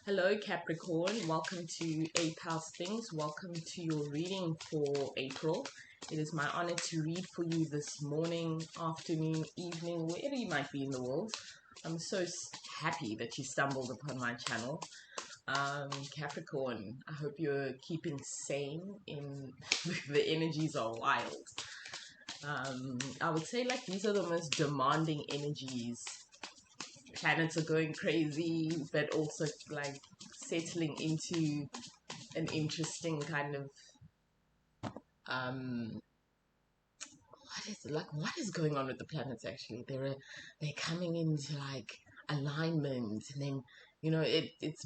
Hello, Capricorn. Welcome to A Pals Things. Welcome to your reading for April. It is my honor to read for you this morning, afternoon, evening, wherever you might be in the world. I'm so happy that you stumbled upon my channel. Capricorn, I hope you're keeping sane in the energies are wild. I would say like these are the most demanding energies. Planets are going crazy, but also like settling into an interesting kind of what is going on with the planets actually. They're coming into like alignment, and then it's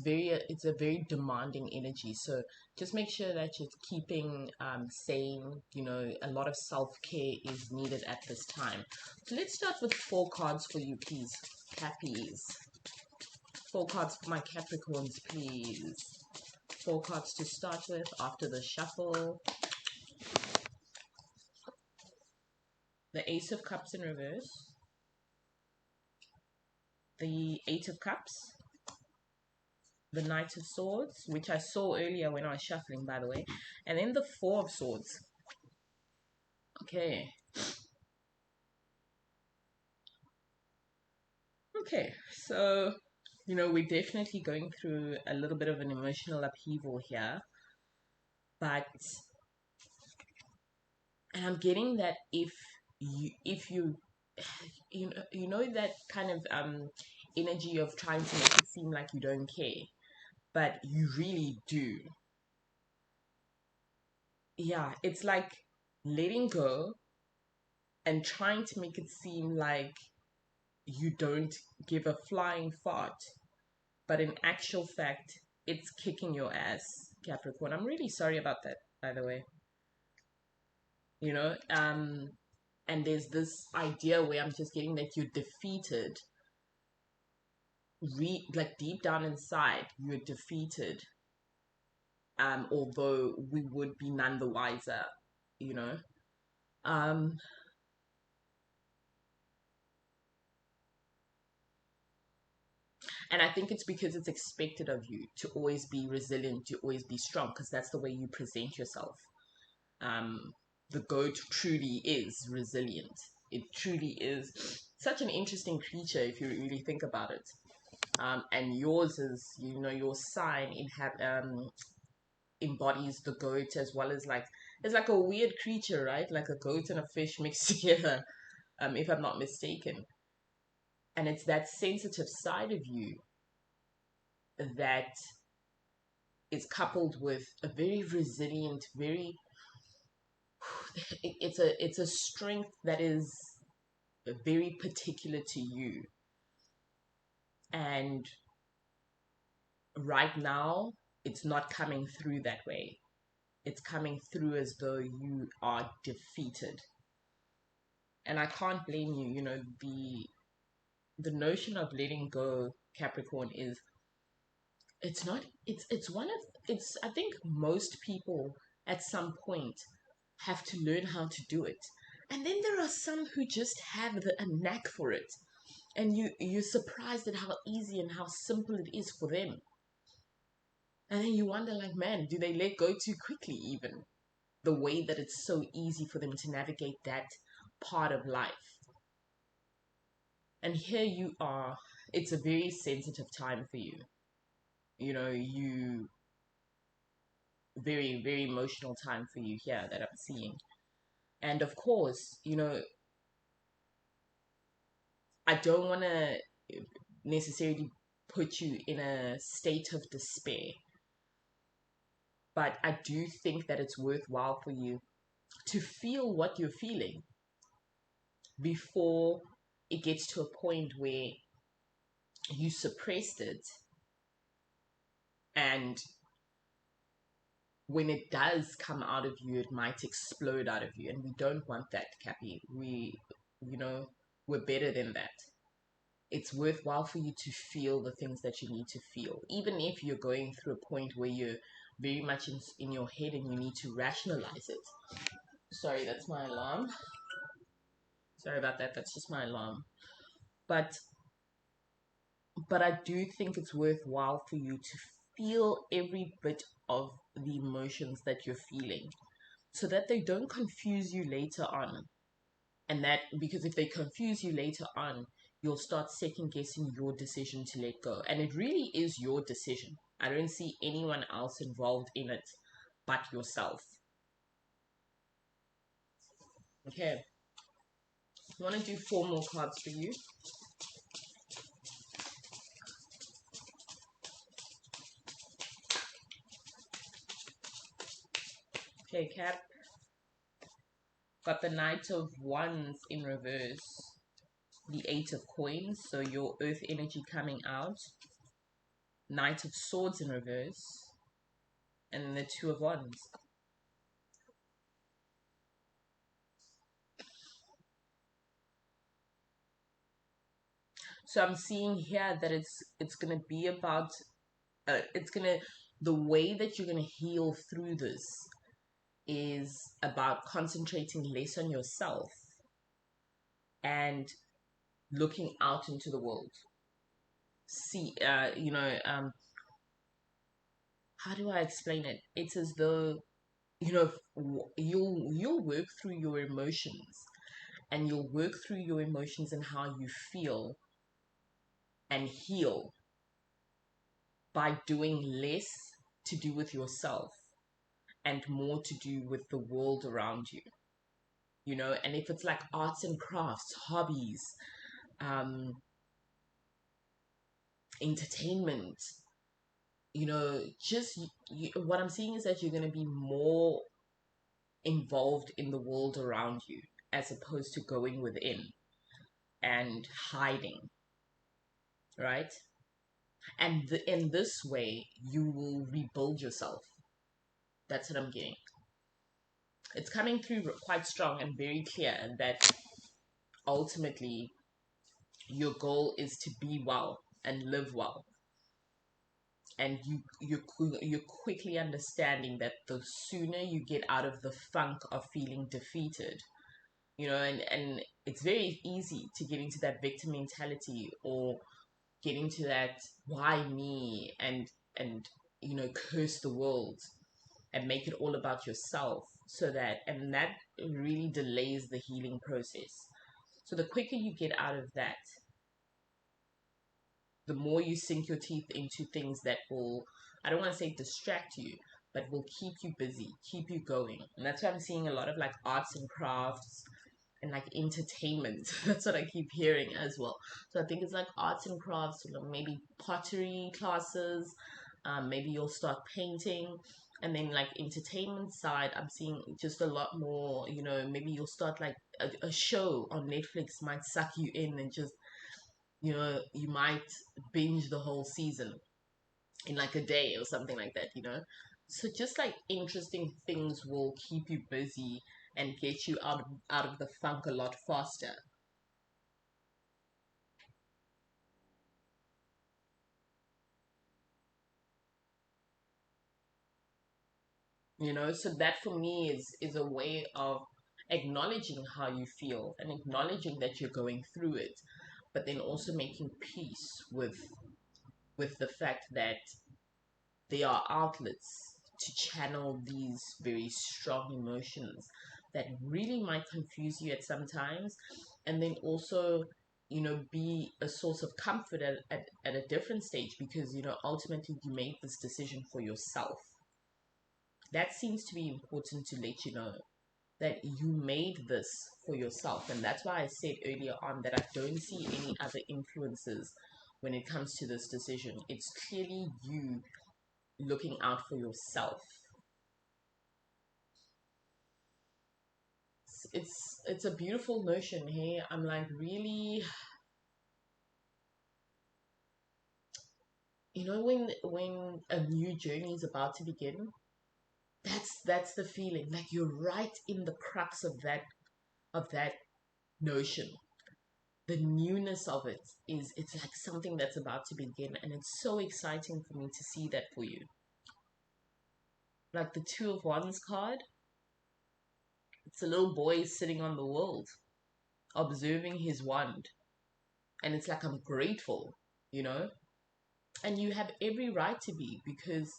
a very demanding energy. So just make sure that you're keeping sane. A lot of self-care is needed at this time. So let's start with 4 cards for you, please, Cappies. 4 cards for my Capricorns, please. 4 cards to start with after the shuffle. The Ace of Cups in reverse. The Eight of Cups. The Knight of Swords, which I saw earlier when I was shuffling, by the way. And then the Four of Swords. Okay. Okay, so, we're definitely going through a little bit of an emotional upheaval here. And I'm getting that if you that kind of energy of trying to make it seem like you don't care, but you really do. Yeah, it's like letting go and trying to make it seem like you don't give a flying fart, but in actual fact it's kicking your ass, Capricorn. I'm really sorry about that, by the way. And there's this idea where I'm just getting that you're defeated. Like deep down inside you're defeated, although we would be none the wiser, you know um and I think it's because it's expected of you to always be resilient, to always be strong, because that's the way you present yourself. The goat truly is resilient. It truly is such an interesting creature if you really think about it. And yours is, your sign embodies the goat, as well as like it's like a weird creature, right? Like a goat and a fish mixed together, if I'm not mistaken. And it's that sensitive side of you that is coupled with a very resilient, very it's a strength that is very particular to you. And right now it's not coming through that way. It's coming through as though you are defeated. And I can't blame you. The notion of letting go, Capricorn, is it's not it's one of it's I think most people at some point have to learn how to do it. And then there are some who just have a knack for it. And you're surprised at how easy and how simple it is for them. And then you wonder, like, man, do they let go too quickly, even? The way that it's so easy for them to navigate that part of life. And here you are, it's a very sensitive time for you. Very, very emotional time for you here that I'm seeing. And of course, I don't want to necessarily put you in a state of despair, but I do think that it's worthwhile for you to feel what you're feeling before it gets to a point where you suppressed it, and when it does come out of you, it might explode out of you, and we don't want that, Cappy. We're better than that. It's worthwhile for you to feel the things that you need to feel, even if you're going through a point where you're very much in your head and you need to rationalize it. Sorry, that's my alarm. Sorry about that. That's just my alarm. But but I do think it's worthwhile for you to feel every bit of the emotions that you're feeling so that they don't confuse you later on. And that, because if they confuse you later on, you'll start second guessing your decision to let go. And it really is your decision. I don't see anyone else involved in it but yourself. Okay. I want to do 4 more cards for you. Okay, Cap. Got the Knight of Wands in reverse. The 8 of Coins, so your earth energy coming out. Knight of Swords in reverse. And the 2 of Wands. So I'm seeing here that it's gonna be about the way that you're gonna heal through this is about concentrating less on yourself and looking out into the world. See, how do I explain it? It's as though, you'll work through your emotions, and you'll work through your emotions and how you feel and heal by doing less to do with yourself and more to do with the world around you. And if it's like arts and crafts, hobbies, um, entertainment, just what I'm seeing is that you're going to be more involved in the world around you as opposed to going within and hiding, right? And in this way, you will rebuild yourself. That's what I'm getting. It's coming through quite strong and very clear that ultimately your goal is to be well and live well. And you're quickly understanding that the sooner you get out of the funk of feeling defeated, and it's very easy to get into that victim mentality or get into that why me and curse the world and make it all about yourself, and that really delays the healing process. So the quicker you get out of that, the more you sink your teeth into things that will, I don't want to say distract you, but will keep you busy, keep you going. And that's why I'm seeing a lot of like arts and crafts and like entertainment. That's what I keep hearing as well. So I think it's like arts and crafts, maybe pottery classes, maybe you'll start painting. And then like entertainment side, I'm seeing just a lot more, maybe you'll start like a show on Netflix might suck you in and just, you might binge the whole season in like a day or something like that. So just like interesting things will keep you busy and get you out of the funk a lot faster. So that for me is a way of acknowledging how you feel and acknowledging that you're going through it, but then also making peace with the fact that they are outlets to channel these very strong emotions that really might confuse you at some times, and then also be a source of comfort at a different stage, because ultimately you made this decision for yourself. That seems to be important to let you know that you made this for yourself. And that's why I said earlier on that I don't see any other influences when it comes to this decision. It's clearly you looking out for yourself. It's a beautiful notion. Hey, I'm like, really, when a new journey is about to begin, that's the feeling. Like you're right in the crux of that notion. The newness of it it's like something that's about to begin, and it's so exciting for me to see that for you. Like the 2 of Wands card, it's a little boy sitting on the world observing his wand, and it's like, I'm grateful. you know, and you have every right to be, because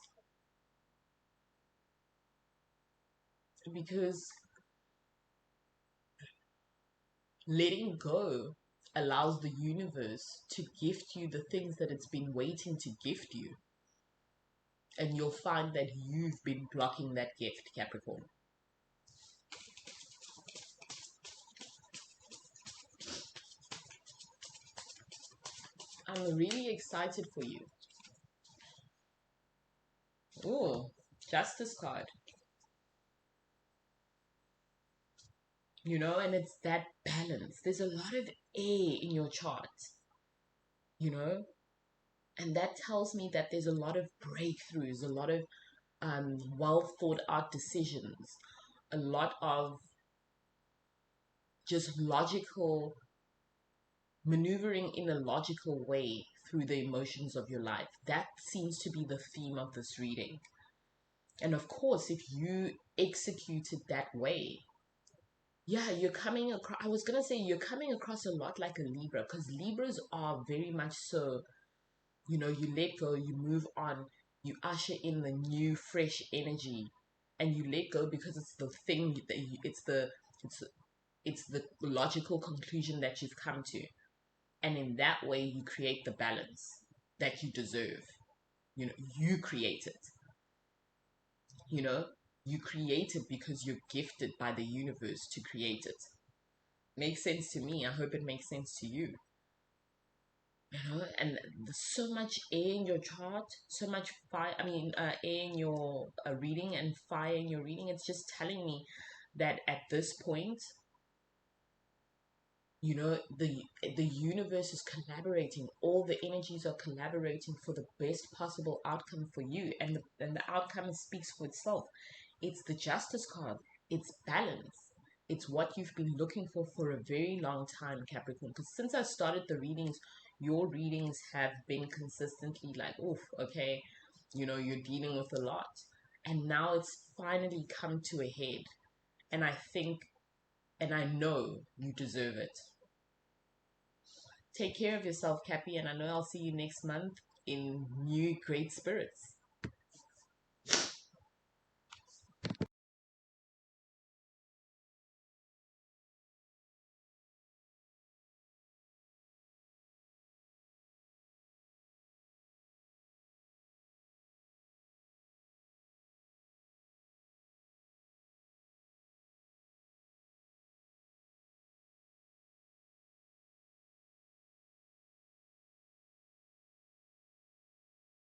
letting go allows the universe to gift you the things that it's been waiting to gift you. And you'll find that you've been blocking that gift, Capricorn. I'm really excited for you. Oh, Justice card. You know, and it's that balance. There's a lot of air in your chart, you know, and that tells me that there's a lot of breakthroughs, a lot of well thought out decisions, a lot of just logical maneuvering in a logical way through the emotions of your life. That seems to be the theme of this reading. And of course, if you execute it that way, yeah, you're coming across, I was going to say, you're coming across a lot like a Libra, because Libras are very much so, you know, you let go, you move on, you usher in the new, fresh energy, and you let go because it's the thing that it's, it's the logical conclusion that you've come to. And in that way, you create the balance that you deserve. You know, you create it. You know, you create it because you're gifted by the universe to create it. Makes sense to me. I hope it makes sense to you. You know, and there's so much air in your chart, so much fire. I mean, air in your reading and fire in your reading. It's just telling me that at this point, you know, the universe is collaborating, all the energies are collaborating for the best possible outcome for you, and the outcome speaks for itself. It's the Justice card. It's balance. It's what you've been looking for a very long time, Capricorn, because since I started the readings, your readings have been consistently like, oof, okay, you know, you're dealing with a lot, and now it's finally come to a head. And I think, and I know you deserve it. Take care of yourself, Cappy, and I know I'll see you next month in new great spirits.